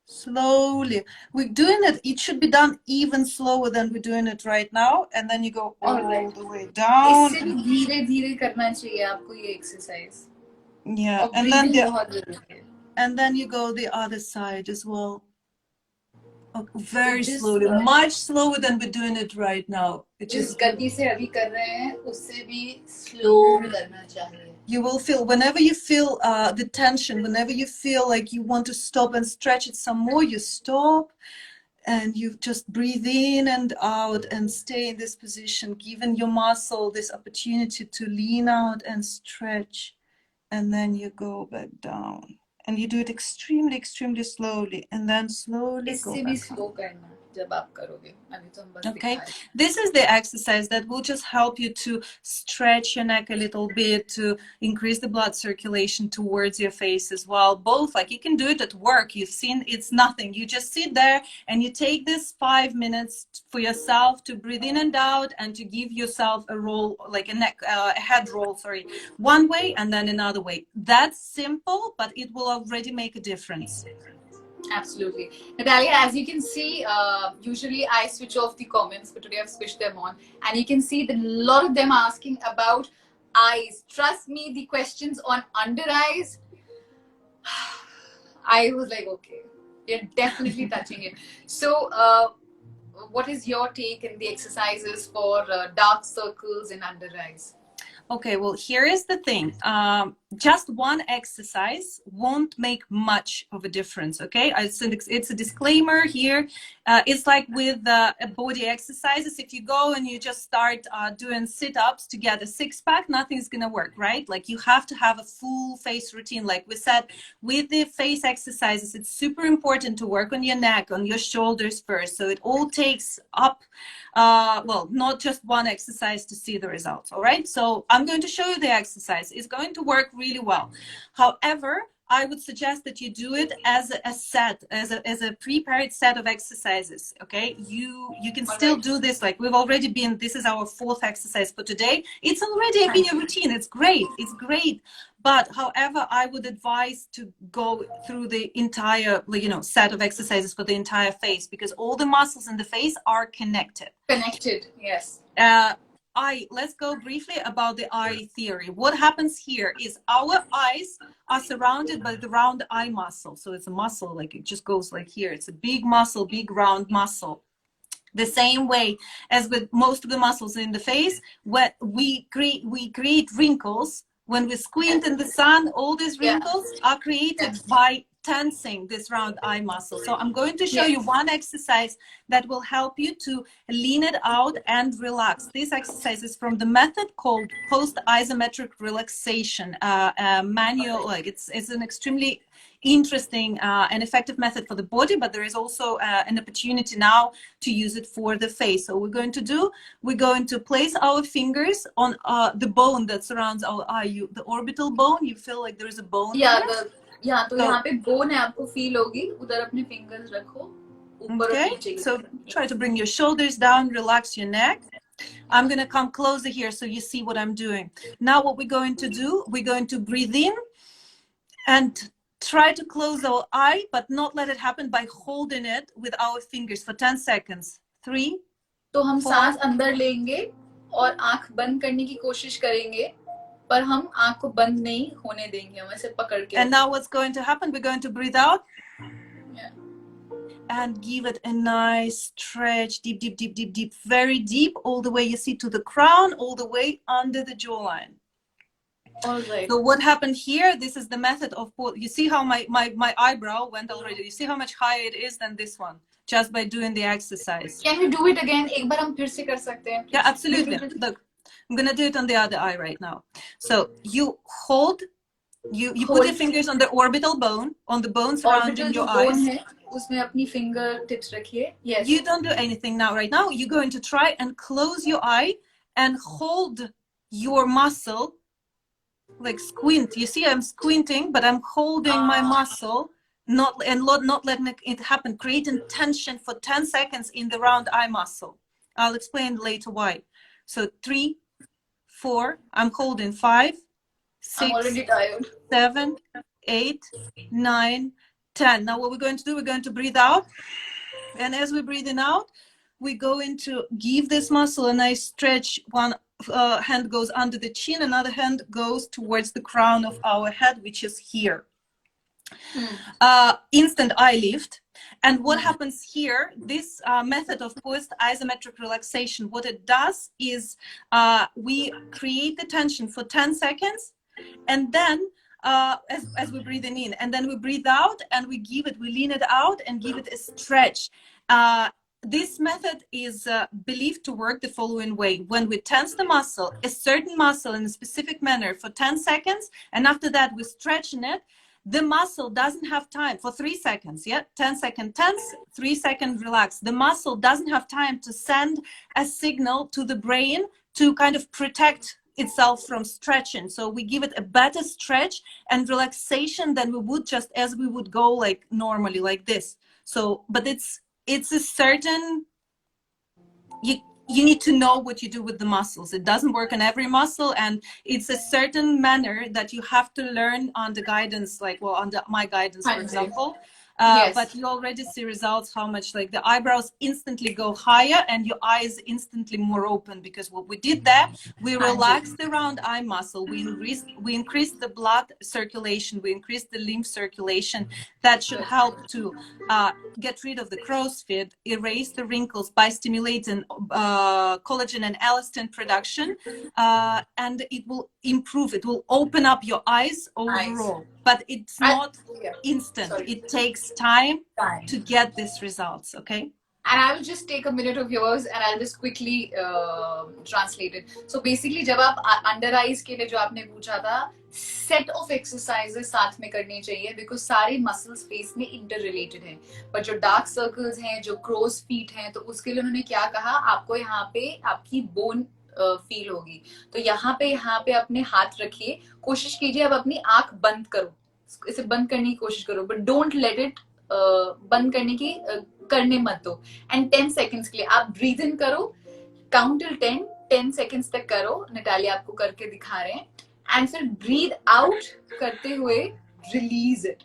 slowly. We're doing it, it should be done even slower than we're doing it right now. And then you go all the way down. इससे भी धीरे धीरे करना चाहिए आपको ये exercise. Yeah. And then you go the other side as well. Very slowly, much slower than we're doing it right now. जिस गति से अभी कर रहे हैं उससे भी स्लो करना चाहिए. You will feel, whenever you feel the tension, whenever you feel like you want to stop and stretch it some more, you stop and you just breathe in and out and stay in this position, giving your muscle this opportunity to lean out and stretch. And then you go back down. And you do it extremely, extremely slowly, and then slowly go back up. Okay, this is the exercise that will just help you to stretch your neck a little bit, to increase the blood circulation towards your face as well. Both, like you can do it at work. You've seen it's nothing. You just sit there and you take this 5 minutes for yourself to breathe in and out, and to give yourself a roll, like a head roll, sorry, one way and then another way. That's simple, but it will already make a difference. Absolutely. Natalia, as you can see, usually I switch off the comments, but today I've switched them on. And you can see that a lot of them are asking about eyes. Trust me, the questions on under eyes, I was like, okay, you're definitely touching it. So, what is your take in the exercises for dark circles and under eyes? Okay, well, here is the thing. Just one exercise won't make much of a difference, okay? It's a disclaimer here. It's like with body exercises. If you go and you just start doing sit-ups to get a six-pack, nothing's going to work, right? Like you have to have a full face routine. Like we said, with the face exercises, it's super important to work on your neck, on your shoulders first. So it all takes up, well, not just one exercise to see the results, all right? So I'm going to show you the exercise. It's going to work really well. However, I would suggest that you do it as a set, as a prepared set of exercises, okay? You can still do this, like we've already been, this is our 4th exercise for today. It's already been a routine, it's great, it's great. But however, I would advise to go through the entire, you know, set of exercises for the entire face, because all the muscles in the face are connected. Connected, yes. Let's go briefly about the eye theory. What happens here is our eyes are surrounded by the round eye muscle. So it's a muscle, like it just goes like here. It's a big muscle, big round muscle. The same way as with most of the muscles in the face, when we create wrinkles. When we squint in the sun, all these wrinkles are created by tensing this round eye muscle. So I'm going to show you one exercise that will help you to lean it out and relax. This exercise is from the method called post-isometric relaxation manual. Like it's an extremely interesting and effective method for the body, but there is also an opportunity now to use it for the face. So we're going to place our fingers on the bone that surrounds our eye, the orbital bone. You feel like there is a bone. Yeah, तो यहाँ पे bone है, आपको feel होगी, उधर अपने fingers रखो, ऊपर और नीचे. So try to bring your shoulders down, relax your neck. I'm going to come closer here so you see what I'm doing. Now what we're going to do, we're going to breathe in and try to close our eye, but not let it happen by holding it with our fingers for 10 seconds. 3. तो हम सांस अंदर लेंगे और आंख बंद करने की कोशिश करेंगे, पर हम आंख को बंद नहीं होने देंगे, हम ऐसे पकड़ के. And now what's going to happen? We're going to breathe out. And give it a nice stretch, deep, deep, deep, deep, deep, very deep, all the way you see to the crown, all the way under the jawline. All right. So what happened here, this is the method of, you see how my eyebrow went already. You see how much higher it is than this one, just by doing the exercise. Can we do it again? एक बार हम फिर से कर सकते हैं. Yeah, absolutely. Look, I'm going to do it on the other eye right now. So you hold, you put your fingers on the orbital bone, on the bone surrounding your eyes. उसमें अपनी finger tips रखिए. Yes. You don't do anything now. Right now, you're going to try and close your eye and hold your muscle, like squint. You see, I'm squinting, but I'm holding my muscle, not letting it happen, creating tension for 10 seconds in the round eye muscle. I'll explain later why. So 3, 4, I'm holding 5, 6, I'm already tired. 7, 8, 9, 10. Now what we're going to do, we're going to breathe out. And as we're breathing out, we're going to give this muscle a nice stretch. One hand goes under the chin, another hand goes towards the crown of our head, which is here. Instant eye lift. And what happens here, this method of post-isometric relaxation, what it does is we create the tension for 10 seconds, and then as we're breathing in, and then we breathe out and we lean it out and give it a stretch. This method is believed to work the following way. When we tense the muscle, a certain muscle in a specific manner for 10 seconds, and after that we're stretching it, the muscle doesn't have time for 3 seconds. 10 second tense, 3 second relax. The muscle doesn't have time to send a signal to the brain to kind of protect itself from stretching. So we give it a better stretch and relaxation than we would just as we would go like normally like this. So, but it's a certain, you need to know what you do with the muscles. It doesn't work on every muscle, and it's a certain manner that you have to learn under guidance, like, well, under my guidance, for example. Yes. But you already see results, how much like the eyebrows instantly go higher and your eyes instantly more open, because what we did there, we relaxed the round eye muscle, we increased the blood circulation, we increased the lymph circulation. That should help to get rid of the crow's feet, erase the wrinkles by stimulating collagen and elastin production, and it will improve, it will open up your eyes overall. But it's not instant. It takes time to get these results. Okay. And I will just take a minute of yours and I'll just quickly translate it. So basically, जब आप under eyes के लिए जो आपने पूछा था, set of exercises साथ में करनी चाहिए, because सारे muscles face में interrelated हैं. But जो dark circles हैं, जो crow's feet हैं, तो उसके लिए उन्होंने क्या कहा, आपको यहाँ पे आपकी bone फील होगी. तो यहाँ पे अपने हाथ रखिए, कोशिश कीजिए अब अपनी आंख बंद करो, इसे बंद करने की कोशिश करो, बट डोंट लेट इट बंद करने मत दो. एंड 10 सेकेंड्स के लिए आप ब्रीथ इन करो, काउंट टिल 10 सेकेंड्स तक करो. नटालिया आपको करके दिखा रहे हैं. एंड फिर ब्रीथ आउट करते हुए रिलीज इट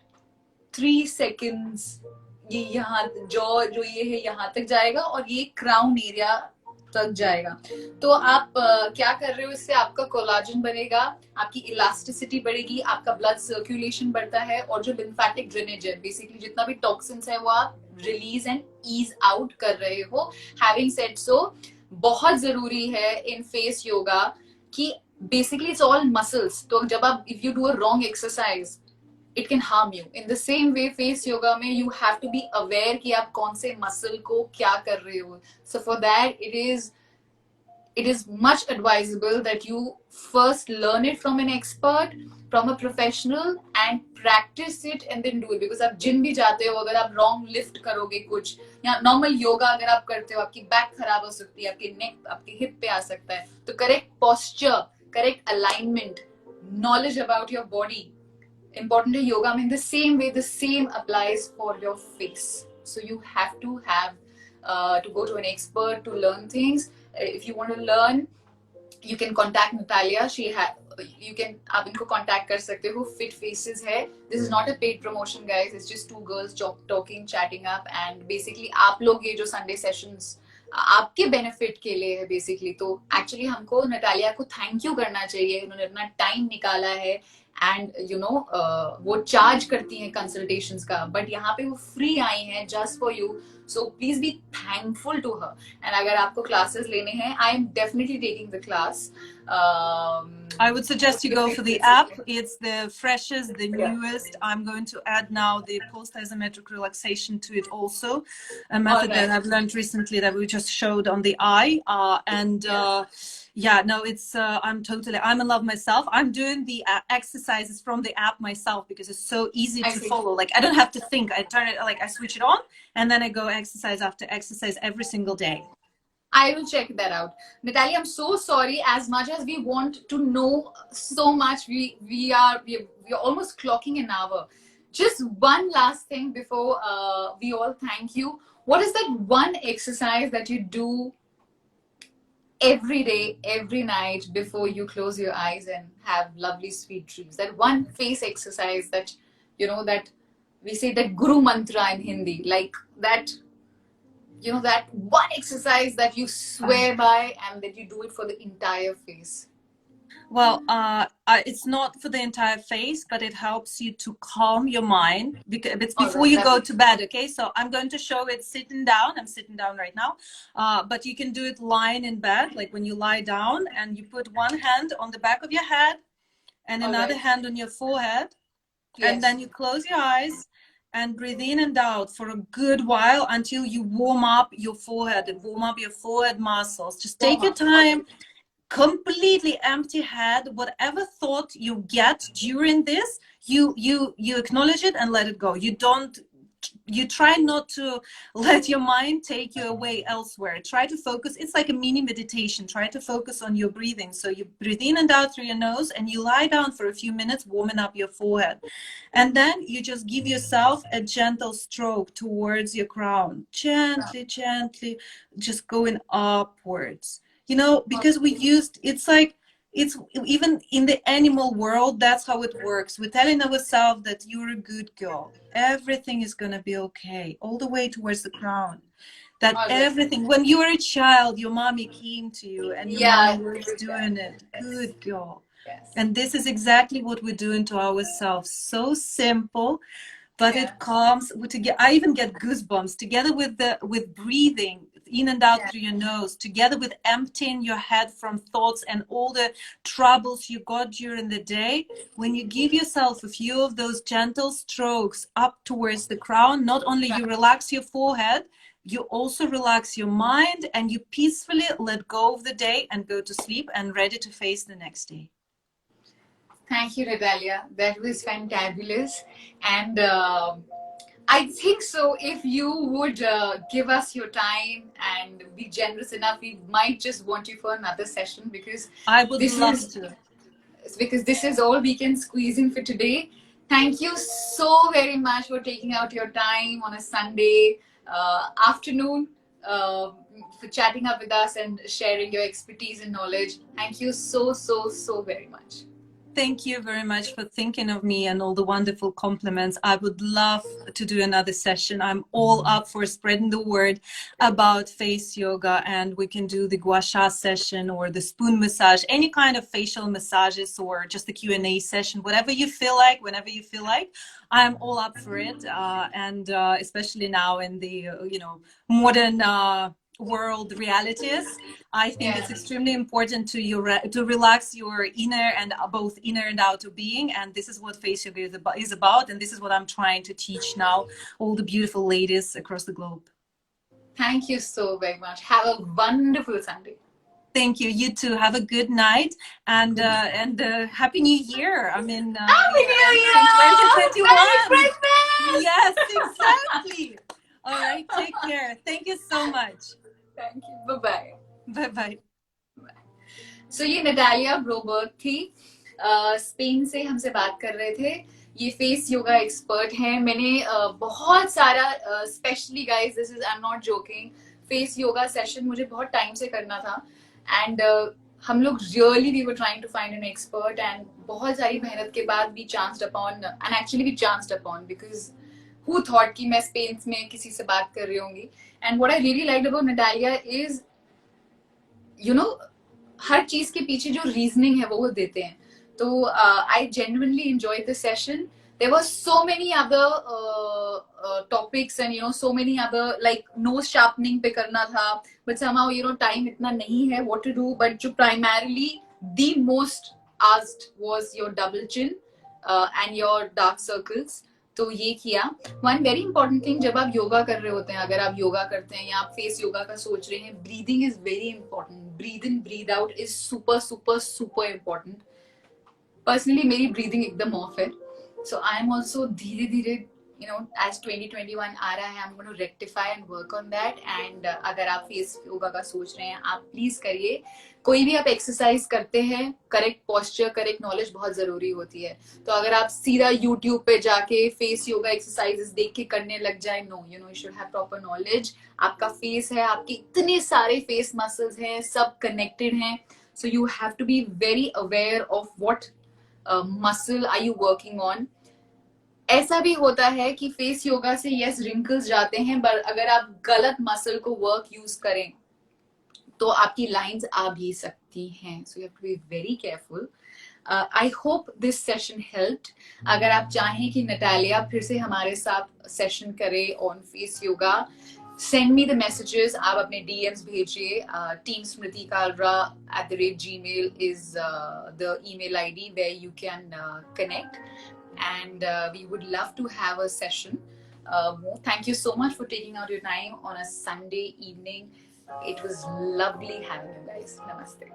3 सेकेंड्स. ये यहाँ जॉ जो ये है यहाँ तक जाएगा और ये क्राउन एरिया तक जाएगा. तो आप क्या कर रहे हो, इससे आपका कोलाजन बनेगा, आपकी इलास्टिसिटी बढ़ेगी, आपका ब्लड सर्कुलेशन बढ़ता है, और जो लिम्फेटिक ड्रेनेज है, बेसिकली जितना भी टॉक्सिन्स है वो आप रिलीज एंड ईज आउट कर रहे हो. हैविंग सेड सो, बहुत जरूरी है इन फेस योगा कि बेसिकली इट्स ऑल मसल्स. तो जब आप if you do a wrong exercise, it can harm you. In the same way, face yoga में you have to be aware कि आप कौन से muscle को क्या कर रहे हो. So for that, it is much advisable that you first learn it from an expert, from a professional, and practice it and then do it. Because आप जिम भी जाते हो, अगर आप wrong lift करोगे कुछ, या normal yoga अगर आप करते हो, आपकी back खराब हो सकती है, आपकी neck, आपकी hip पे आ सकता है. तो correct posture, correct alignment, knowledge about your body, important है yoga में. In the same way, the same applies for your face. So you have to go to an expert to learn things. If you want to learn, you can contact Natalia. आप इनको contact कर सकते हो. Fit Faces है. This is not a paid promotion, guys. It's just two girls talking, chatting up, and basically आप लोग ये जो Sunday sessions आपके बेनिफिट के लिए है बेसिकली. तो एक्चुअली हमको नटालिया को थैंक यू करना चाहिए, उन्होंने अपना टाइम निकाला है. एंड यू नो वो चार्ज करती हैं कंसल्टेशंस का, बट यहाँ पे वो फ्री आई हैं just for you. So please be thankful to her. And अगर आपको क्लासेस लेने हैं, I am definitely taking the class. I would suggest you go for the app. It's the freshest, the newest. I'm going to add now the post-isometric relaxation to it also. A method that I've learned recently that we just showed on the eye. Yeah, no, it's, I'm in love myself. I'm doing the exercises from the app myself because it's so easy to follow. Like, I don't have to think. I turn it, like, I switch it on and then I go exercise after exercise every single day. I will check that out. Natalia, I'm so sorry. As much as we want to know so much, we are almost clocking an hour. Just one last thing before we all thank you. What is that one exercise that you do every day, every night before you close your eyes and have lovely sweet dreams? That one face exercise that, you know, that we say that Guru Mantra in Hindi, like that, you know, that one exercise that you swear by and that you do it for the entire face. Well, it's not for the entire face, but it helps you to calm your mind because it's before you go to bed. Okay, so I'm going to show it sitting down. I'm sitting down right now, but you can do it lying in bed, like when you lie down and you put one hand on the back of your head and another hand on your forehead, and then you close your eyes and breathe in and out for a good while until you warm up your forehead and warm up your forehead muscles. Just take your time. Completely empty head. Whatever thought you get during this, you acknowledge it and let it go. You try not to let your mind take you away elsewhere. Try to focus. It's like a mini meditation. Try to focus on your breathing. So you breathe in and out through your nose and you lie down for a few minutes, warming up your forehead. And then you just give yourself a gentle stroke towards your crown. Gently, gently, just going upwards. You know, because it's like it's even in the animal world, that's how it works. We're telling ourselves that you're a good girl, everything is going to be okay, all the way towards the crown. That everything, when you were a child, your mommy came to you and your mommy was doing it. Good girl. Yes. And this is exactly what we're doing to ourselves. So simple, but it calms. I even get goosebumps together with breathing in and out through your nose, together with emptying your head from thoughts and all the troubles you got during the day. When you give yourself a few of those gentle strokes up towards the crown, not only you relax your forehead, you also relax your mind, and you peacefully let go of the day and go to sleep and ready to face the next day. Thank you, Natalia. That was fantabulous. And I think so. If you would give us your time and be generous enough, we might just want you for another session, because I would love to. Because this is all we can squeeze in for today. Thank you so very much for taking out your time on a Sunday afternoon for chatting up with us and sharing your expertise and knowledge. Thank you so very much. Thank you very much for thinking of me and all the wonderful compliments. I would love to do another session. I'm all up for spreading the word about face yoga, and we can do the gua sha session or the spoon massage, any kind of facial massages, or just the Q&A session, whatever you feel like, whenever you feel like. I'm all up for it, and especially now in the modern world realities, I think it's extremely important to relax your inner and both inner and outer being, and this is what face yoga is about, and this is what I'm trying to teach now all the beautiful ladies across the globe. Thank you so very much. Have a wonderful Sunday. Thank you. You too. Have a good night, and Happy New Year. I mean, Happy New Year! 2021. Merry Christmas! Yes, exactly. All right. Take care. Thank you so much. Thank you. Bye-bye. Bye-bye. So ये Natalia ब्रोबर्ग थी, Spain से हमसे बात कर रहे थे. ये face yoga expert हैं. मैंने बहुत सारा specially guys, this is I am not joking, face yoga session मुझे बहुत टाइम से करना था, एंड हम लोग really we were trying to find an expert, and बहुत सारी मेहनत के बाद we chanced upon, and actually we chanced upon, because who thought कि मैं स्पेन में किसी से बात कर रही होंगी. And what I really liked about Natalia is, you know, हर चीज के पीछे जो रीजनिंग है वो देते हैं. तो I genuinely enjoyed the session. There were so many other topics and so many other, like nose sharpening पे करना था, but somehow time इतना नहीं है what to do. But जो primarily the most asked was your double chin and your dark circles. तो ये किया. वन वेरी इंपॉर्टेंट थिंग, जब आप योगा कर रहे होते हैं, अगर आप योगा करते हैं या आप फेस योगा का सोच रहे हैं, breathing is very important. Breathe in breathe out is super important. Personally मेरी ब्रीदिंग एकदम ऑफ है, सो आई एम ऑल्सो धीरे धीरे as 2021 आ रहा है, I'm going to rectify and work on that. And अगर आप फेस योगा का सोच रहे हैं, आप प्लीज करिए. कोई भी आप एक्सरसाइज करते हैं, करेक्ट पोस्चर, करेक्ट नॉलेज बहुत जरूरी होती है. तो अगर आप सीधा यूट्यूब पे जाके फेस योगा एक्सरसाइजेस देख के करने लग जाए, no, you should have proper knowledge. आपका फेस है, आपके इतने सारे फेस मसल्स हैं, सब कनेक्टेड हैं. So you have to be very aware of what muscle are you working on. ऐसा भी होता है कि फेस योगा से यस रिंकल्स जाते हैं, पर अगर आप गलत मसल को वर्क यूज करें तो आपकी लाइंस आ भी सकती हैं. So you have to be very careful. I hope this session helped. अगर आप चाहें कि नटालिया फिर से हमारे साथ सेशन करे on face yoga, send me the messages. आप अपने DMs भेजिए. Team Smriti Kalra @gmail is the email ID where you can connect. And we would love to have a session more. Thank you so much for taking out your time on a Sunday evening. It was lovely having you guys. Namaste.